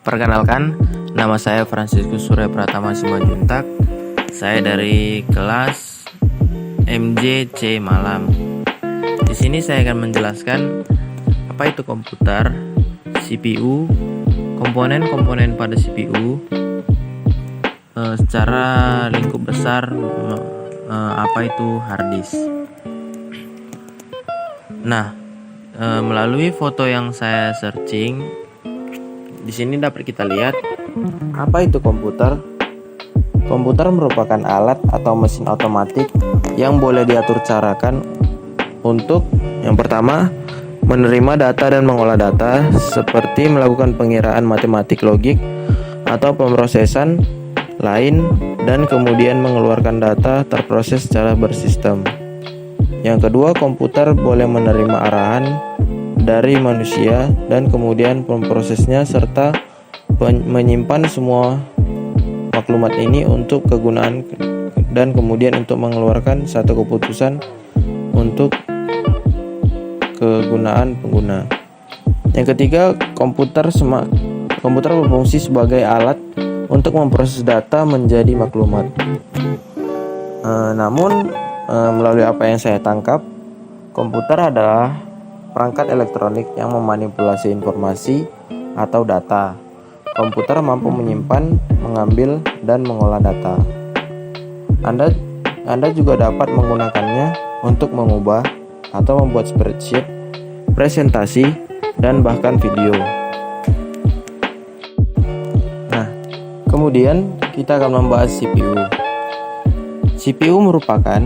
Perkenalkan, nama saya Franciscus Surya Pratama Simanjuntak. Saya dari kelas MJC Malam. Di sini saya akan menjelaskan apa itu komputer, CPU, komponen-komponen pada CPU, secara lingkup besar, apa itu hard disk. Nah, melalui foto yang saya searching, di sini dapat kita lihat apa itu komputer. Komputer merupakan alat atau mesin otomatik yang boleh diatur carakan untuk yang pertama menerima data dan mengolah data, seperti melakukan pengiraan matematik logik atau pemrosesan lain, dan kemudian mengeluarkan data terproses secara bersistem. Yang kedua, komputer boleh menerima arahan dari manusia dan kemudian memprosesnya serta menyimpan semua maklumat ini untuk kegunaan dan kemudian untuk mengeluarkan satu keputusan untuk kegunaan pengguna. Yang ketiga, komputer berfungsi sebagai alat untuk memproses data menjadi maklumat. Namun melalui apa yang saya tangkap, komputer adalah perangkat elektronik yang memanipulasi informasi atau data. Komputer mampu menyimpan, mengambil, dan mengolah data. Anda juga dapat menggunakannya untuk mengubah atau membuat spreadsheet, presentasi, dan bahkan video. Nah, kemudian kita akan membahas CPU. CPU merupakan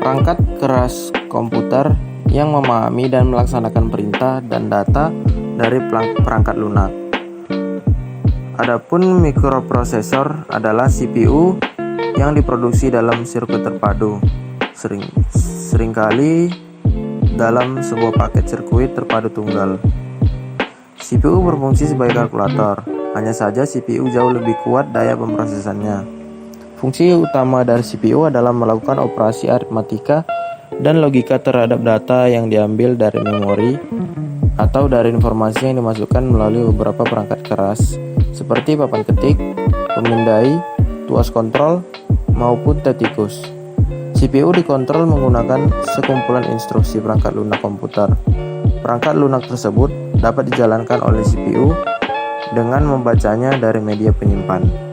perangkat keras komputer yang memahami dan melaksanakan perintah dan data dari perangkat lunak. Adapun mikroprosesor adalah CPU yang diproduksi dalam sirkuit terpadu, seringkali dalam sebuah paket sirkuit terpadu tunggal. CPU berfungsi sebagai kalkulator, hanya saja CPU jauh lebih kuat daya pemrosesannya. Fungsi utama dari CPU adalah melakukan operasi aritmatika dan logika terhadap data yang diambil dari memori atau dari informasi yang dimasukkan melalui beberapa perangkat keras seperti papan ketik, pemindai, tuas kontrol, maupun tetikus. CPU dikontrol menggunakan sekumpulan instruksi perangkat lunak komputer. Perangkat lunak tersebut dapat dijalankan oleh CPU dengan membacanya dari media penyimpan.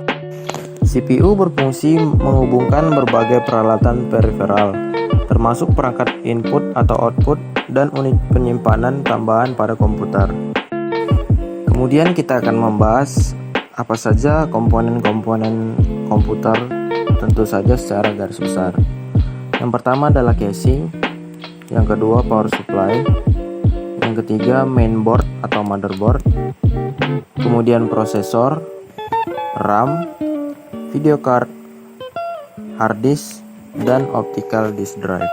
CPU berfungsi menghubungkan berbagai peralatan periferal, termasuk perangkat input atau output dan unit penyimpanan tambahan pada komputer. Kemudian kita akan membahas apa saja komponen-komponen komputer, tentu saja secara garis besar. Yang pertama adalah casing, yang kedua power supply, yang ketiga mainboard atau motherboard, kemudian prosesor, RAM, video card, hard disk, dan optical disk drive.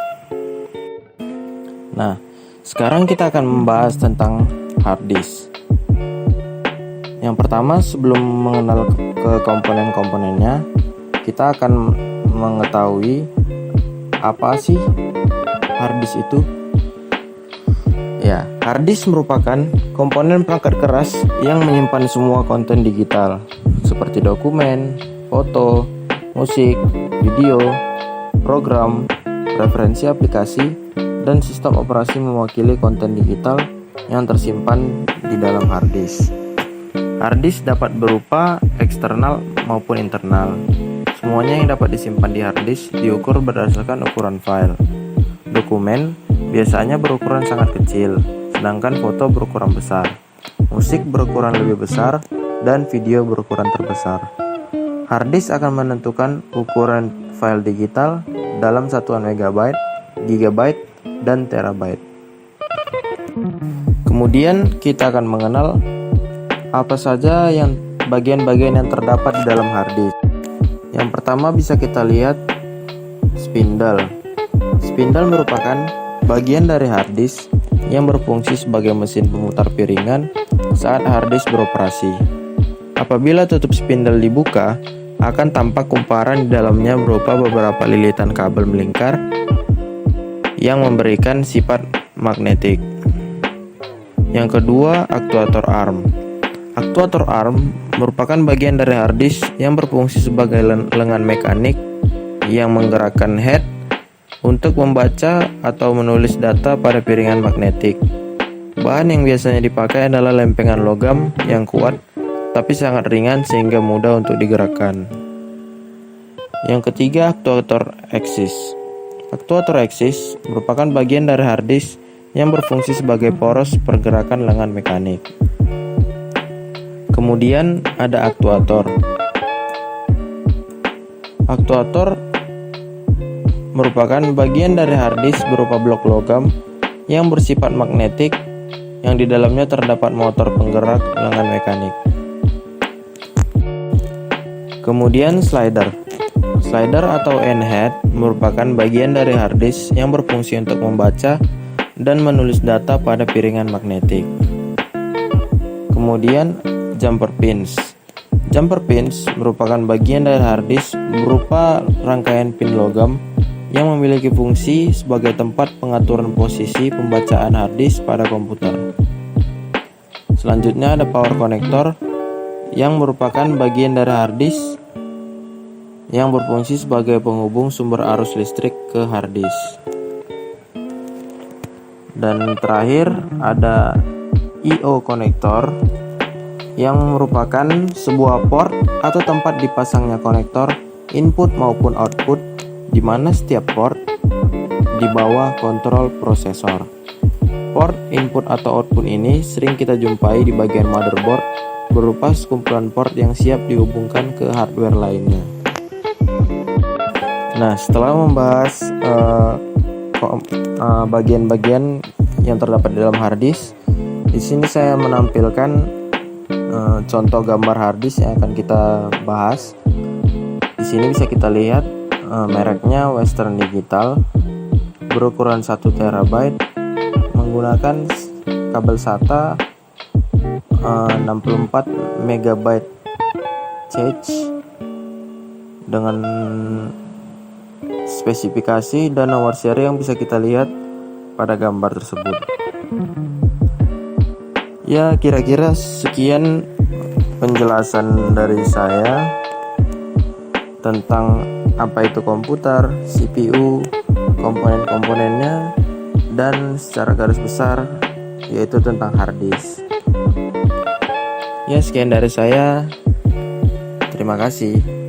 Nah, sekarang kita akan membahas tentang hard disk. Yang pertama, sebelum mengenal ke komponen-komponennya, kita akan mengetahui apa sih hard disk itu. Ya, hard disk merupakan komponen perangkat keras yang menyimpan semua konten digital seperti dokumen, foto, musik, video, program, referensi aplikasi, dan sistem operasi mewakili konten digital yang tersimpan di dalam hard disk. Hard disk dapat berupa eksternal maupun internal. Semuanya yang dapat disimpan di hard disk diukur berdasarkan ukuran file. Dokumen biasanya berukuran sangat kecil, sedangkan foto berukuran besar. Musik berukuran lebih besar, dan video berukuran terbesar. Hard disk akan menentukan ukuran file digital dalam satuan megabyte, gigabyte, dan terabyte. Kemudian kita akan mengenal apa saja yang bagian-bagian yang terdapat di dalam hard disk. Yang pertama bisa kita lihat spindle. Spindle merupakan bagian dari hard disk yang berfungsi sebagai mesin pemutar piringan saat hard disk beroperasi. Apabila tutup spindle dibuka, akan tampak kumparan di dalamnya berupa beberapa lilitan kabel melingkar yang memberikan sifat magnetik. Yang kedua, aktuator arm. Aktuator arm merupakan bagian dari hard disk yang berfungsi sebagai lengan mekanik yang menggerakkan head untuk membaca atau menulis data pada piringan magnetik. Bahan yang biasanya dipakai adalah lempengan logam yang kuat tapi sangat ringan sehingga mudah untuk digerakkan. Yang ketiga, aktuator eksis. Aktuator eksis merupakan bagian dari hard disk yang berfungsi sebagai poros pergerakan lengan mekanik. Kemudian ada aktuator. Aktuator merupakan bagian dari hard disk berupa blok logam yang bersifat magnetik yang di dalamnya terdapat motor penggerak lengan mekanik. Kemudian slider. Slider atau end-head merupakan bagian dari hard disk yang berfungsi untuk membaca dan menulis data pada piringan magnetik. Kemudian jumper pins. Jumper pins merupakan bagian dari hard disk berupa rangkaian pin logam yang memiliki fungsi sebagai tempat pengaturan posisi pembacaan hard disk pada komputer. Selanjutnya ada power connector yang merupakan bagian dari hard disk yang berfungsi sebagai penghubung sumber arus listrik ke hard disk. Dan terakhir ada I/O connector yang merupakan sebuah port atau tempat dipasangnya konektor input maupun output di mana setiap port di bawah kontrol prosesor. Port input atau output ini sering kita jumpai di bagian motherboard berupa sekumpulan port yang siap dihubungkan ke hardware lainnya. Nah, setelah membahas bagian-bagian yang terdapat di dalam hard disk, di sini saya menampilkan contoh gambar hard disk yang akan kita bahas. Di sini bisa kita lihat mereknya Western Digital, berukuran 1 TB, menggunakan kabel SATA 64 MB charge dengan spesifikasi dan nomor seri yang bisa kita lihat pada gambar tersebut. Ya, kira-kira sekian penjelasan dari saya tentang apa itu komputer, CPU, komponen-komponennya, dan secara garis besar yaitu tentang hard disk. Ya, sekian dari saya. Terima kasih.